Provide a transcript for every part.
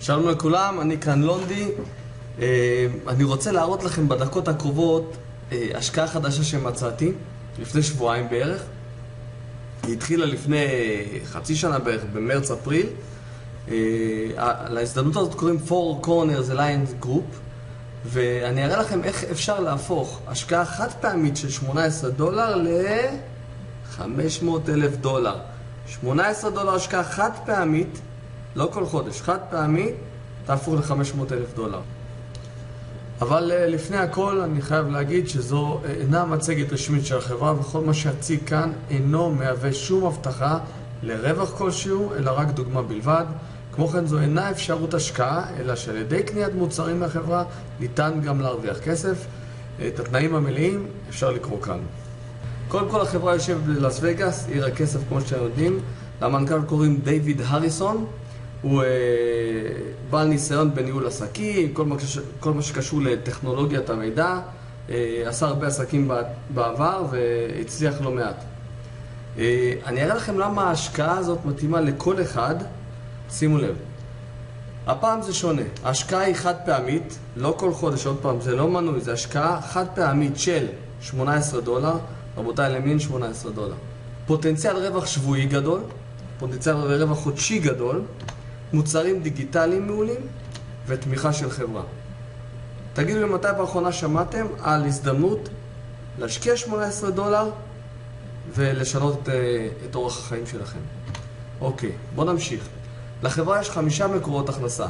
שלום לכולם, אני כאן לונדי. אני רוצה להראות לכם בדקות הקרובות השקעה חדשה שמצאתי לפני שבועיים בערך. היא התחילה לפני חצי שנה בערך, במרץ-אפריל. להזדמנות הזאת קוראים Four Corners Alliance Group, ואני אראה לכם איך אפשר להפוך השקעה חד פעמית של $18 ל-$500,000. $18 השקעה חד פעמית, לא כל חודש, חד פעמי, תהפוך ל-$500,000. אבל לפני הכל אני חייב להגיד שזו אינה מצגת רשמית של החברה, וכל מה שאציג כאן אינו מהווה שום הבטחה לרווח כלשהו, אלא רק דוגמה בלבד. כמו כן זו אינה אפשרות השקעה, אלא שעל ידי קניית מוצרים מהחברה ניתן גם להרוויח כסף. את התנאים המלאים אפשר לקרוא כאן. קודם כל החברה יושבת בלאס וגאס, עיר הכסף כמו שאתם יודעים. למנכ"ל קוראים דיוויד הריסון. הוא בעל ניסיון בניהול עסקים, כל מה שקשור לטכנולוגיית המידע. עשה הרבה עסקים בעבר והצליח לא מעט. אני אראה לכם למה ההשקעה הזאת מתאימה לכל אחד. שימו לב, הפעם זה שונה. ההשקעה היא חד פעמית, לא כל חודש, עוד פעם, זה לא מנוי, זה השקעה חד פעמית של $18. רבותיי, למין $18. פוטנציאל רווח שבועי גדול, פוטנציאל רווח חודשי גדול, מוצרים דיגיטליים מעולים ותמיכה של חברה. תגידו לי מתי באחרונה שמעתם על הזדמנות להשקיע $18 ולשנות את אורח החיים שלכם. אוקיי, בואו נמשיך. לחברה יש 5 מקורות הכנסה.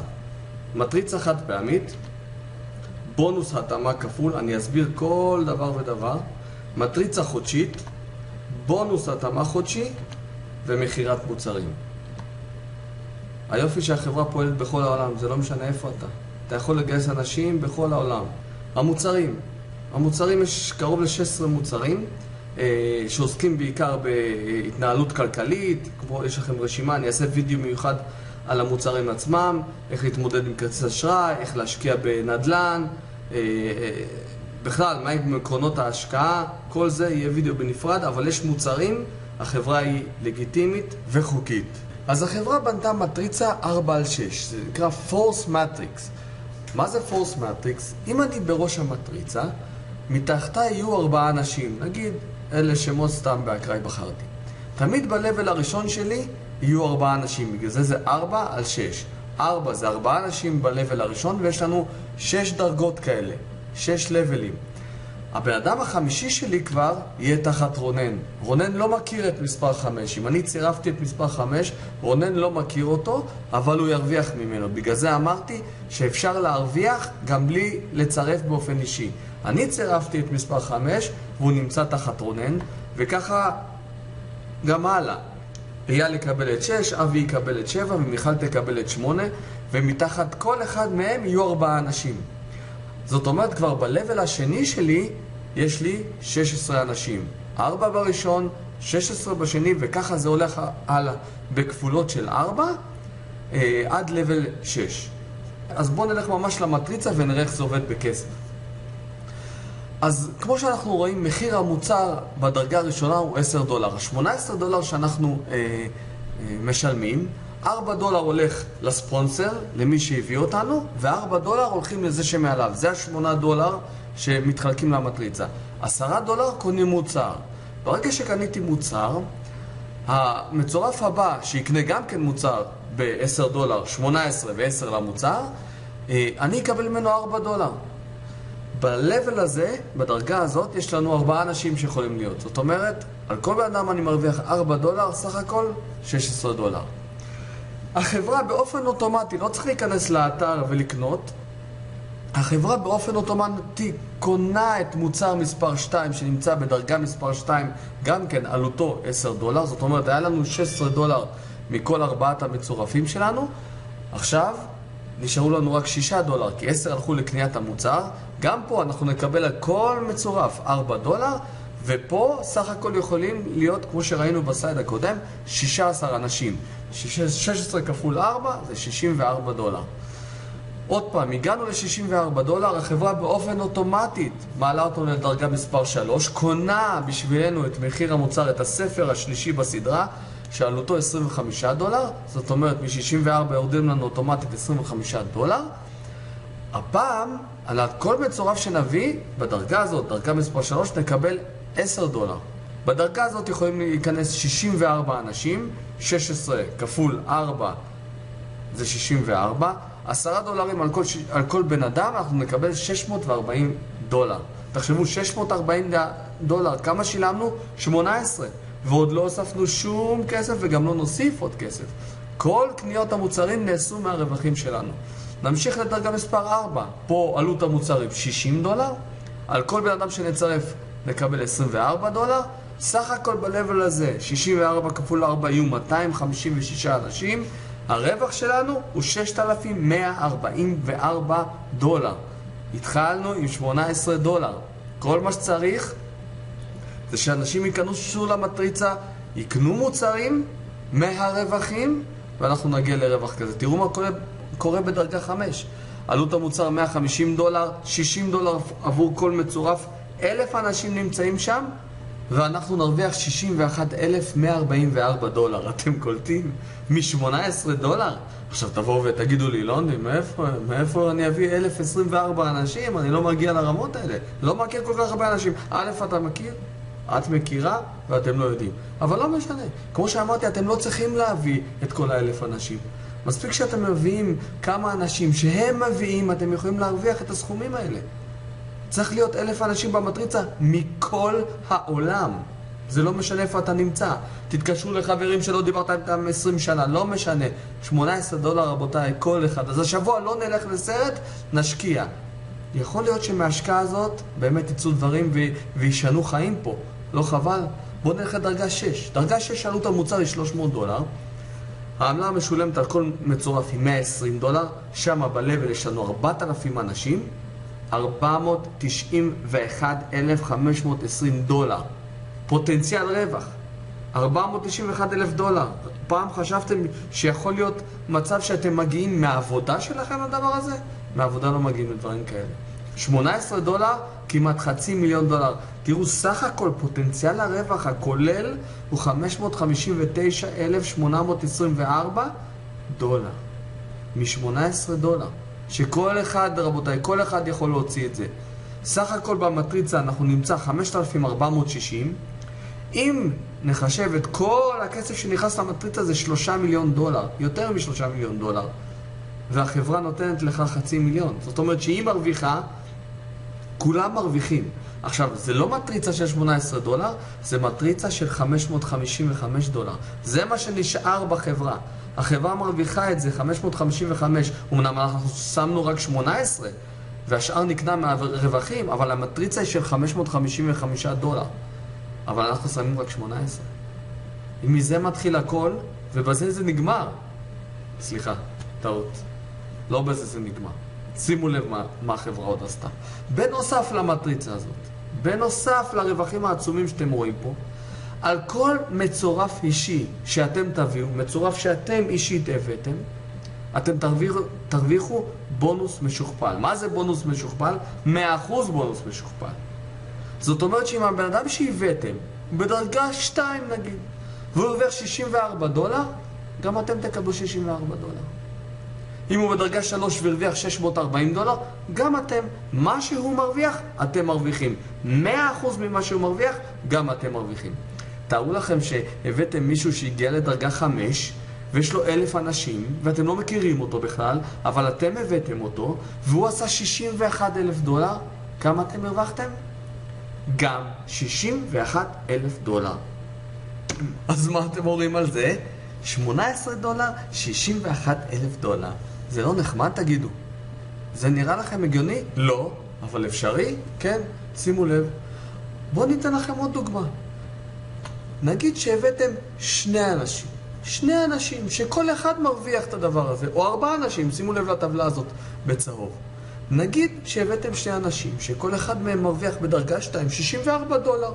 מטריצה חד פעמית, בונוס התאמה כפול, אני אסביר כל דבר ודבר, מטריצה חודשית, בונוס התאמה חודשי ומכירת מוצרים. היופי שהחברה פועלת בכל העולם, זה לא משנה איפה אתה יכול לגייס אנשים בכל העולם. המוצרים יש קרוב ל-16 מוצרים שעוסקים בעיקר בהתנהלות כלכלית. כמו יש לכם רשימה, אני אעשה וידאו מיוחד על המוצרים עצמם, איך להתמודד עם כרטיס אשראי, איך להשקיע בנדל"ן, בכלל, מה עם עקרונות ההשקעה, כל זה יהיה וידאו בנפרד, אבל יש מוצרים, החברה היא לגיטימית וחוקית. אז החברה בנתה מטריצה 4/6, זה נקרא Force Matrix. מה זה Force Matrix? אם אני בראש המטריצה, מתחתה יהיו 4 אנשים, נגיד אלה שמות סתם באקראי בחרתי. תמיד בלבל הראשון שלי יהיו 4 אנשים, בגלל זה 4/6. 4 זה 4 אנשים בלבל הראשון, ויש לנו 6 דרגות כאלה, 6 לבלים. הבן אדם החמישי שלי כבר יהיה תחת רונן. רונן לא מכיר את מספר 5. אם אני צירפתי את מספר 5, רונן לא מכיר אותו, אבל הוא ירוויח ממנו. בגלל זה אמרתי שאפשר להרוויח גם בלי לצרף באופן אישי. אני צירפתי את מספר 5, והוא נמצא תחת רונן, וככה גם הלאה. אייל יקבל את 6, אבי יקבל את 7, ומיכל תקבל את 8, ומתחת כל אחד מהם יהיו 4 אנשים. זאת אומרת, כבר בלבל השני שלי יש לי 16 אנשים. 4 בראשון, 16 בשני, וככה זה הולך הלאה בכפולות של 4 עד לבל 6. אז בואו נלך ממש למטריצה ונראה איך זה עובד בכסף. אז כמו שאנחנו רואים, מחיר המוצר בדרגה הראשונה הוא $10. $18 שאנחנו משלמים, $4 הולך לספונסר, למי שהביא אותנו, ו$4 הולכים לזה שמעליו. זה $8 שמתחלקים למטריצה. $10 קונים מוצר. ברגע שקניתי מוצר, המצורף הבא שיקנה גם כן מוצר ב$10, 18 ו10 למוצר, אני אקבל ממנו $4. בלבל הזה, בדרגה הזאת, יש לנו 4 אנשים שיכולים להיות. זאת אומרת, על כל בן אדם אני מרוויח $4, סך הכל $16. החברה באופן אוטומטי, לא צריך להיכנס לאתר ולקנות, החברה באופן אוטומטי קונה את מוצר מספר 2 שנמצא בדרגה מספר 2, גם כן עלותו $10, זאת אומרת, היה לנו $16 מכל 4 המצורפים שלנו. עכשיו נשארו לנו רק $6, כי 10 הלכו לקניית המוצר. גם פה אנחנו נקבל על כל מצורף $4, ופה סך הכל יכולים להיות, כמו שראינו בסייד הקודם, 16 אנשים. 16 כפול 4 זה $64. עוד פעם, הגענו ל$64, החברה באופן אוטומטית מעלה אותנו לדרגה מספר 3, קונה בשבילנו את מחיר המוצר, את הספר השלישי בסדרה, שעלותו $25, זאת אומרת מ-64 יורדים לנו אוטומטית $25. הפעם, על כל מצורף שנביא, בדרגה הזאת, דרגה מספר 3, נקבל $10. בדרגה הזאת יכולים להיכנס 64 אנשים, 16 כפול 4 זה 64, $10 על כל בן אדם, אנחנו נקבל $640. תחשבו, $640, כמה שילמנו? 18. ועוד לא הוספנו שום כסף וגם לא נוסיף עוד כסף. כל קניות המוצרים נעשו מהרווחים שלנו. נמשיך לדרגה מספר 4. פה עלות המוצרים $60. על כל בן אדם שנצרף נקבל $24. סך הכל בלבל הזה, 64 כפול 4 יהיו 256 אנשים. הרווח שלנו הוא $6,144. התחלנו עם $18. כל מה שצריך זה שאנשים ייכנסו למטריצה, יקנו מוצרים מהרווחים, ואנחנו נגיע לרווח כזה. תראו מה קורה בדרגה 5. עלות המוצר $150, $60 עבור כל מצורף, 1,000 אנשים נמצאים שם, ואנחנו נרוויח $61,144. אתם קולטים? מ-$18. עכשיו תבואו ותגידו לי, לונדי, מאיפה אני אביא 1,024 אנשים? אני לא מגיע לרמות האלה. לא מכיר כל כך הרבה אנשים. א', אתה מכיר? את מכירה ואתם לא יודעים. אבל לא משנה. כמו שאמרתי, אתם לא צריכים להביא את כל 1,000 אנשים. מספיק שאתם מביאים כמה אנשים שהם מביאים, אתם יכולים להרוויח את הסכומים האלה. צריך להיות 1,000 אנשים במטריצה מכל העולם. זה לא משנה איפה אתה נמצא. תתקשרו לחברים שלא דיברת איתם 20 שנה, לא משנה. $18 רבותיי, כל אחד. אז השבוע לא נלך לסרט, נשקיע. יכול להיות שמההשקעה הזאת באמת יצאו דברים וישנו חיים פה. לא חבל? בואו נלך לדרגה 6. דרגה 6 עלות המוצר היא $300. העמלה המשולמת על כל מצורף היא $120. שם בלבל יש לנו 4,000 אנשים. $491,520. פוטנציאל רווח. $491,000. פעם חשבתם שיכול להיות מצב שאתם מגיעים מהעבודה שלכם לדבר הזה? מהעבודה לא מגיעים לדברים כאלה. $18, כמעט $500,000. תראו, סך הכל פוטנציאל הרווח הכולל הוא $559,824. מ-$18. שכל אחד, רבותיי, כל אחד יכול להוציא את זה. סך הכל במטריצה אנחנו נמצא 5,460. אם נחשב את כל הכסף שנכנס למטריצה זה $3 מיליון, יותר מ$3 מיליון. והחברה נותנת לך $500,000. זאת אומרת שהיא מרוויחה, כולם מרוויחים. עכשיו, זה לא מטריצה של $18, זה מטריצה של $555. זה מה שנשאר בחברה. החברה מרוויחה את זה 555, אמנם אנחנו שמנו רק 18 והשאר נקנה מהרווחים, אבל המטריצה היא של $555, אבל אנחנו שמים רק 18. מזה מתחיל הכל ובזה זה נגמר. סליחה, טעות, לא בזה זה נגמר. שימו לב מה החברה עוד עשתה. בנוסף למטריצה הזאת, בנוסף לרווחים העצומים שאתם רואים פה, על כל מצורף אישי שאתם תביאו, מצורף שאתם אישית הבאתם, אתם תרוויחו בונוס משוכפל. מה זה בונוס משוכפל? 100% בונוס משוכפל. זאת אומרת שאם הבן אדם שהבאתם, בדרגה 2 נגיד, והוא הרוויח $64, גם אתם תקבלו $64. אם הוא בדרגה 3 והרוויח $640, גם אתם, מה שהוא מרוויח, אתם מרוויחים. 100% ממה שהוא מרוויח, גם אתם מרוויחים. תארו לכם שהבאתם מישהו שהגיע לדרגה 5, ויש לו 1,000 אנשים, ואתם לא מכירים אותו בכלל, אבל אתם הבאתם אותו, והוא עשה $61,000, כמה אתם הרווחתם? גם $61,000. אז מה אתם אומרים על זה? $18, $61,000. זה לא נחמד, תגידו. זה נראה לכם הגיוני? לא, אבל אפשרי? כן, שימו לב. בואו ניתן לכם עוד דוגמה. נגיד שהבאתם 2 אנשים. 2 אנשים שכל אחד מרוויח את הדבר הזה, או 4 אנשים, שימו לב לטבלה הזאת בצהוב. נגיד שהבאתם 2 אנשים שכל אחד מהם מרוויח בדרגה 2 $64.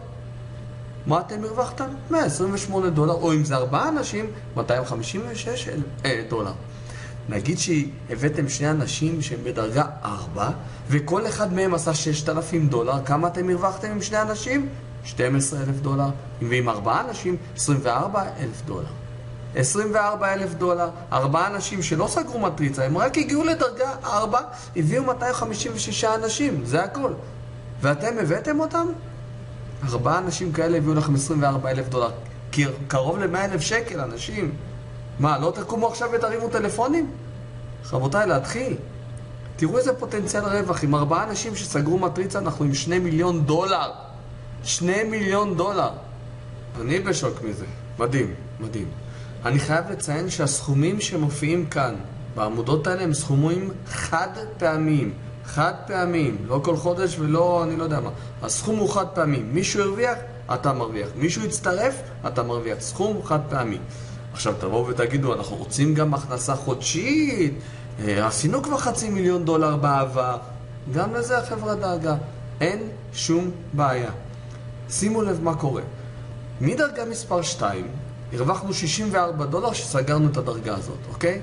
מה אתם הרווחתם? $128, או אם זה 4 אנשים, $256. נגיד שהבאתם 2 אנשים שהם בדרגה 4, וכל אחד מהם עשה $6,000, כמה אתם הרווחתם עם 2 אנשים? $12,000, ועם 4 אנשים $24,000. $24,000. 4 אנשים שלא סגרו מטריצה, הם רק הגיעו לדרגה 4, הביאו 256 אנשים, זה הכל. ואתם הבאתם אותם? 4 אנשים כאלה הביאו לכם $24,000. קרוב ל100,000 שקל, אנשים. מה, לא תקומו עכשיו ותרימו טלפונים? רבותיי, להתחיל. תראו איזה פוטנציאל רווח. עם 4 אנשים שסגרו מטריצה, אנחנו עם $2 מיליון. $2 מיליון. אני בשוק מזה. מדהים, מדהים. אני חייב לציין שהסכומים שמופיעים כאן, בעמודות האלה, הם סכומים חד פעמיים. חד פעמיים. לא כל חודש ולא, אני לא יודע מה. הסכום הוא חד פעמי. מישהו הרוויח, אתה מרוויח. מישהו יצטרף, אתה מרוויח. סכום חד פעמי. עכשיו תבואו ותגידו, אנחנו רוצים גם הכנסה חודשית. עשינו כבר $500,000 בעבר. גם לזה החברה דאגה. אין שום בעיה. שימו לב מה קורה. מדרגה מספר 2, הרווחנו $64 שסגרנו את הדרגה הזאת, אוקיי?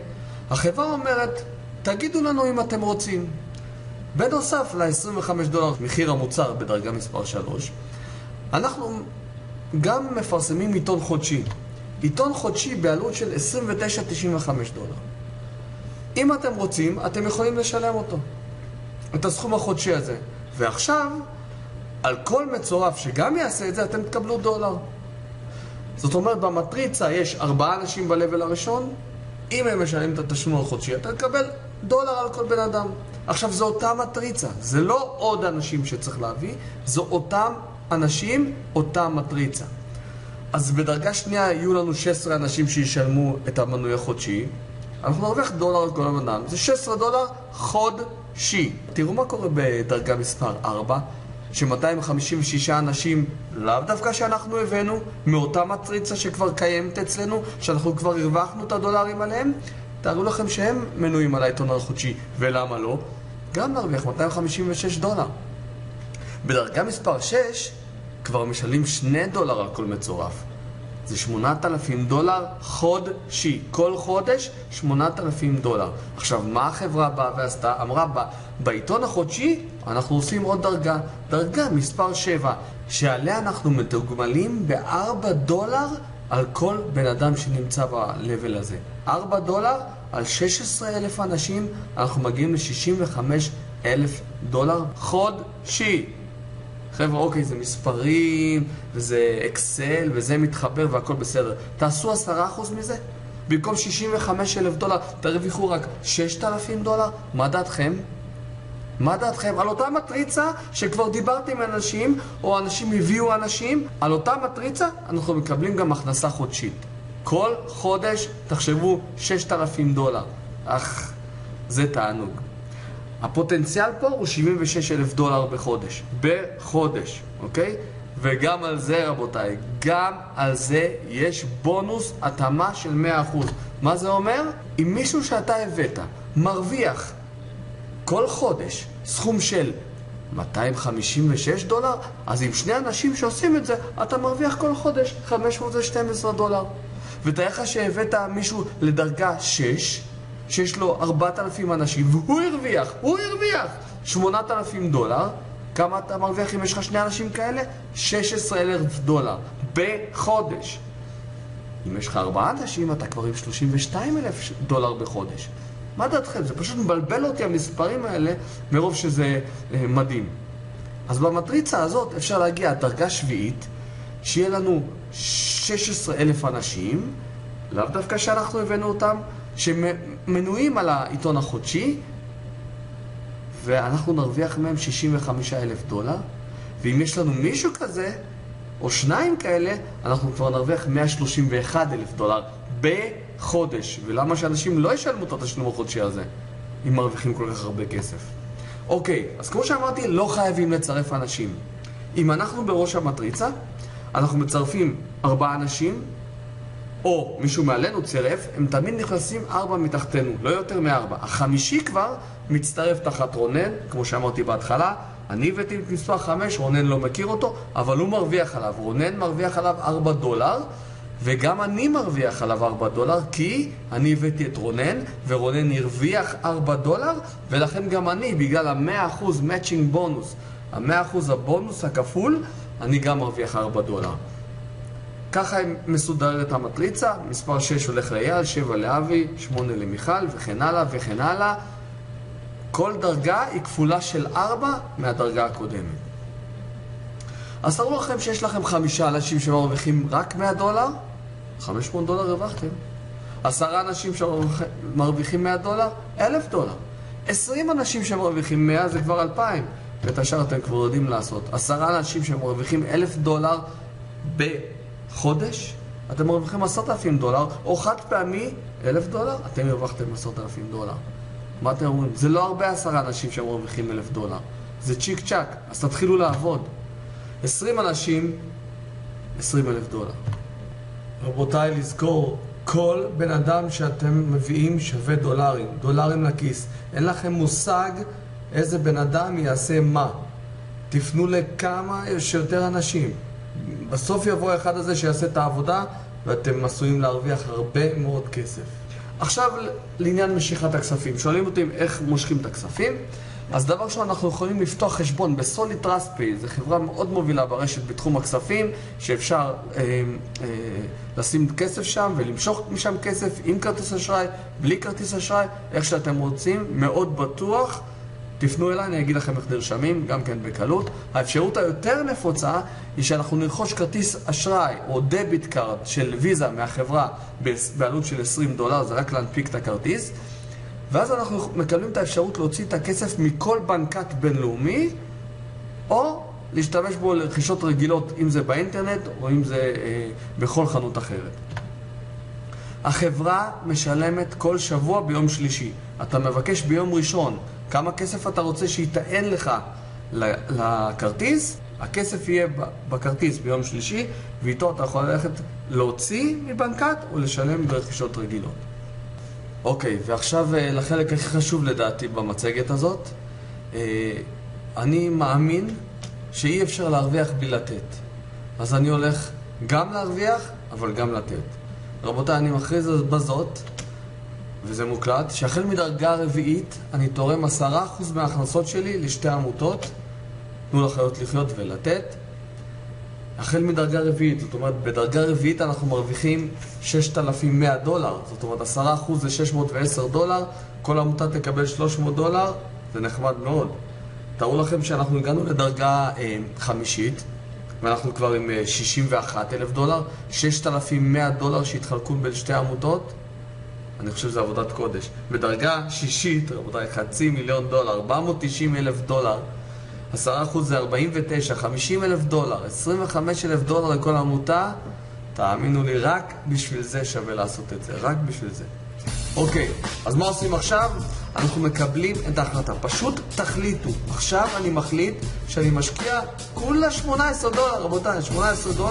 החברה אומרת, תגידו לנו אם אתם רוצים. בנוסף ל$25 מחיר המוצר בדרגה מספר 3, אנחנו גם מפרסמים עיתון חודשי. עיתון חודשי בעלות של $29.95. אם אתם רוצים, אתם יכולים לשלם אותו. את הסכום החודשי הזה. ועכשיו, על כל מצורף שגם יעשה את זה, אתם תקבלו $1. זאת אומרת, במטריצה יש 4 אנשים בלבל הראשון. אם הם משלמים את התשלום החודשי, אתה תקבל $1 על כל בן אדם. עכשיו, זו אותה מטריצה. זה לא עוד אנשים שצריך להביא, זו אותם אנשים, אותה מטריצה. אז בדרגה שנייה יהיו לנו 16 אנשים שישלמו את המנוי החודשי. אנחנו נרוויח $1 על כל בן אדם. זה $16 חודשי. תראו מה קורה בדרגה מספר 4. ש-256 אנשים, לאו דווקא שאנחנו הבאנו, מאותה מטריצה שכבר קיימת אצלנו, שאנחנו כבר הרווחנו את $1 עליהם, תארו לכם שהם מנויים על העיתון החודשי. ולמה לא? גם נרוויח $256. בדרגה מספר 6, כבר משלמים $2 על כל מצורף. זה $8,000 חודשי. כל חודש $8,000. עכשיו, מה החברה באה ועשתה? אמרה, בעיתון החודשי אנחנו עושים עוד דרגה. דרגה מספר 7, שעליה אנחנו מתוגמלים $4 על כל בן אדם שנמצא בלבל הזה. $4 על 16,000 אנשים, אנחנו מגיעים ל$65,000 חודשי. חבר'ה, אוקיי, זה מספרים, וזה אקסל, וזה מתחבר, והכל בסדר. תעשו 10% מזה. במקום $65,000, תרוויחו רק $6,000. מה דעתכם? מה דעתכם? על אותה מטריצה שכבר דיברתי עם אנשים, או אנשים הביאו אנשים, על אותה מטריצה אנחנו מקבלים גם הכנסה חודשית. כל חודש, תחשבו, $6,000. זה תענוג. הפוטנציאל פה הוא $76,000 בחודש. בחודש, אוקיי? וגם על זה, רבותיי, גם על זה יש בונוס התאמה של 100%. מה זה אומר? אם מישהו שאתה הבאת מרוויח כל חודש סכום של $256, אז עם 2 אנשים שעושים את זה, אתה מרוויח כל חודש $512. ותאר לך שהבאת מישהו לדרגה 6, שיש לו 4,000 אנשים, והוא הרוויח $8,000. כמה אתה מרוויח אם יש לך 2 אנשים כאלה? $16,000 בחודש. אם יש לך 4 אנשים, אתה כבר עם $32,000 בחודש. מה דעתכם? זה פשוט מבלבל אותי המספרים האלה, מרוב שזה מדהים. אז במטריצה הזאת אפשר להגיע דרגה שביעית, שיהיה לנו 16,000 אנשים, לאו דווקא שאנחנו הבאנו אותם, שמנויים על העיתון החודשי, ואנחנו נרוויח מהם $65,000, ואם יש לנו מישהו כזה, או 2 כאלה, אנחנו כבר נרוויח $131,000 בחודש. ולמה שאנשים לא ישלמו את התשלום החודשי הזה, אם מרוויחים כל כך הרבה כסף? אוקיי, אז כמו שאמרתי, לא חייבים לצרף אנשים. אם אנחנו בראש המטריצה, אנחנו מצרפים 4 אנשים, או מישהו מעלינו צירף, הם תמיד נכנסים 4 מתחתנו, לא יותר מ4. החמישי כבר מצטרף תחת רונן, כמו שאמרתי בהתחלה. אני הבאתי את מספר 5, רונן לא מכיר אותו, אבל הוא מרוויח עליו. רונן מרוויח עליו $4, וגם אני מרוויח עליו $4, כי אני הבאתי את רונן, ורונן הרוויח $4, ולכן גם אני, בגלל ה100% matching בונוס, ה100% הבונוס הכפול, אני גם מרוויח $4. ככה מסודרת המטריצה, מספר 6 הולך לאייל, 7 לאבי, 8 למיכל וכן הלאה וכן הלאה. כל דרגה היא כפולה של 4 מהדרגה הקודמת. אז תראו לכם שיש לכם 5 אנשים שמרוויחים רק $100, $500 הרווחתם. 10 אנשים שמרוויחים $100, $1,000. 20 אנשים שמרוויחים 100 זה כבר 2,000, ואת השאר אתם כבר יודעים לעשות. 10 אנשים שמרוויחים $1,000 בחודש, אתם מרוויחים $10,000, או חד פעמי $1,000, אתם הרווחתם $10,000. מה אתם אומרים? זה לא הרבה 10 אנשים שמרוויחים $1,000, זה צ'יק צ'ק, אז תתחילו לעבוד. 20 אנשים, $20,000. רבותיי, לזכור, כל בן אדם שאתם מביאים שווה דולרים לכיס. אין לכם מושג איזה בן אדם יעשה מה. תפנו לכמה שיותר אנשים. בסוף יבוא אחד הזה שיעשה את העבודה, ואתם עשויים להרוויח הרבה מאוד כסף. עכשיו לעניין משיכת הכספים. שואלים אותי איך מושכים את הכספים. אז דבר ראשון, אנחנו יכולים לפתוח חשבון בסוליד טראסט פיי, זו חברה מאוד מובילה ברשת בתחום הכספים, שאפשר לשים כסף שם ולמשוך משם כסף עם כרטיס אשראי, בלי כרטיס אשראי, איך שאתם רוצים, מאוד בטוח. תפנו אליי, אני אגיד לכם איך נרשמים, גם כן בקלות. האפשרות היותר נפוצה היא שאנחנו נרכוש כרטיס אשראי או דביט קארד של ויזה מהחברה בעלות של $20, זה רק להנפיק את הכרטיס. ואז אנחנו מקבלים את האפשרות להוציא את הכסף מכל בנקת בינלאומי, או להשתמש בו לרכישות רגילות, אם זה באינטרנט או אם זה בכל חנות אחרת. החברה משלמת כל שבוע ביום שלישי. אתה מבקש ביום ראשון כמה כסף אתה רוצה שיטען לך לכרטיס, הכסף יהיה בכרטיס ביום שלישי, ואיתו אתה יכול ללכת להוציא מבנקת או לשלם ברכישות רגילות. אוקיי, ועכשיו לחלק הכי חשוב לדעתי במצגת הזאת. אני מאמין שאי אפשר להרוויח בלי לתת. אז אני הולך גם להרוויח, אבל גם לתת. רבותיי, אני מכריז בזאת, וזה מוקלט, שהחל מדרגה רביעית אני תורם 10% מההכנסות שלי לשתי עמותות, תנו לחיות לחיות ולתת. החל מדרגה רביעית, זאת אומרת, בדרגה רביעית אנחנו מרוויחים $6,100, זאת אומרת, 10% זה $610, כל עמותה תקבל $300, זה נחמד מאוד. תראו לכם שאנחנו הגענו לדרגה חמישית, ואנחנו כבר עם $61,000, $6,100 שהתחלקו בין שתי עמותות, אני חושב שזה עבודת קודש. בדרגה שישית, רבותיי, $500,000, $490,000, 10% זה 49, $50,000, $25,000 לכל עמותה. תאמינו לי, רק בשביל זה שווה לעשות את זה, רק בשביל זה. אוקיי, אז מה עושים עכשיו? אנחנו מקבלים את ההחלטה. פשוט תחליטו. עכשיו אני מחליט שאני משקיע כולה $18, רבותיי, $18,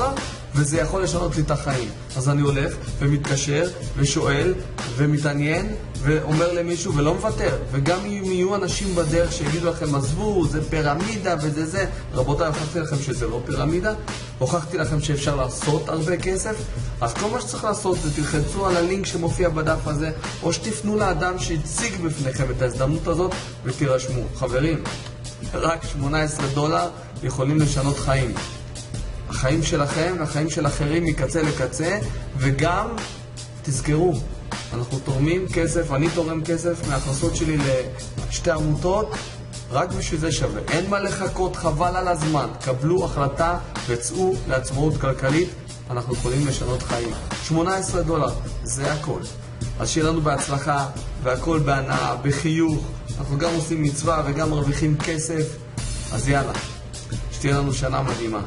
וזה יכול לשנות לי את החיים. אז אני הולך ומתקשר ושואל ומתעניין ואומר למישהו ולא מוותר. וגם אם יהיו אנשים בדרך שיגידו לכם, עזבו, זה פירמידה וזה זה. רבותיי, הוכחתי לכם שזה לא פירמידה. הוכחתי לכם שאפשר לעשות הרבה כסף. אז כל מה שצריך לעשות זה תלחצו על הלינק שמופיע בדף הזה, או שתפנו לאדם שהציג בפניכם את ההזדמנות הזאת ותירשמו. חברים, רק $18 יכולים לשנות חיים. החיים שלכם והחיים של אחרים מקצה לקצה, וגם תזכרו, אנחנו תורמים כסף, אני תורם כסף מההכנסות שלי לשתי עמותות, רק בשביל זה שווה. אין מה לחכות, חבל על הזמן. קבלו החלטה וצאו לעצמאות כלכלית, אנחנו יכולים לשנות חיים. $18, זה הכל. אז שיהיה לנו בהצלחה, והכל בהנאה, בחיוך. אנחנו גם עושים מצווה וגם מרוויחים כסף. אז יאללה, שתהיה לנו שנה מדהימה.